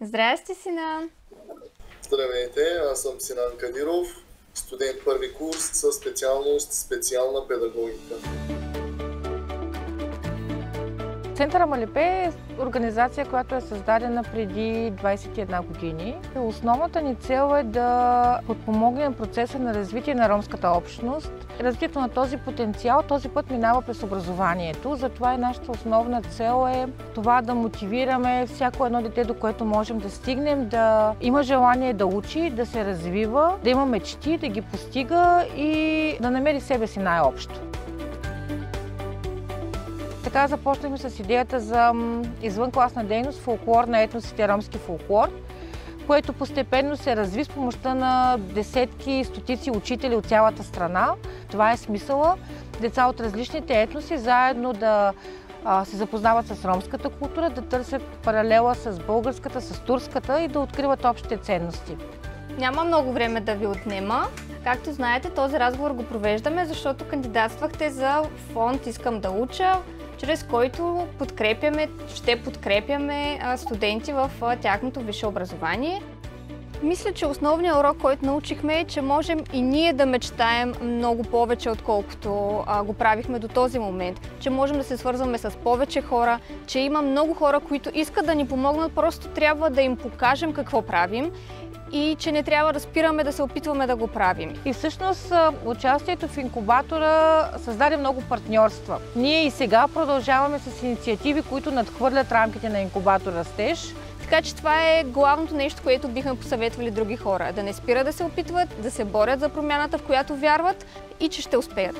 Здрасти, Синан! Здравейте, аз съм Синан Кадиров, студент първи курс със специалност специална педагогика. Центъра Малепе е организация, която е създадена преди 21 години. Основната ни цел е да подпомогнем процеса на развитие на ромската общност. Развитието на този потенциал този път минава през образованието. Затова и нашата основна цел е това да мотивираме всяко едно дете, до което можем да стигнем, да има желание да учи, да се развива, да има мечти, да ги постига и да намери себе си най-общо. Така започнахме с идеята за извънкласна дейност, фолклор на етносите, ромски фолклор, което постепенно се разви с помощта на десетки, стотици учители от цялата страна. Това е смисъла. Деца от различните етноси заедно да се запознават с ромската култура, да търсят паралела с българската, с турската и да откриват общите ценности. Няма много време да ви отнема. Както знаете, този разговор го провеждаме, защото кандидатствахте за фонд "Искам да уча", чрез който ще подкрепяме студенти в тяхното висше образование. Мисля, че основният урок, който научихме, е, че можем и ние да мечтаем много повече, отколкото го правихме до този момент. Че можем да се свързваме с повече хора, че има много хора, които искат да ни помогнат, просто трябва да им покажем какво правим и че не трябва да спираме да се опитваме да го правим. И всъщност участието в инкубатора създаде много партньорства. Ние и сега продължаваме с инициативи, които надхвърлят рамките на инкубатор "Растеж". Така че това е главното нещо, което бихме посъветвали други хора. Да не спират да се опитват, да се борят за промяната, в която вярват и че ще успеят.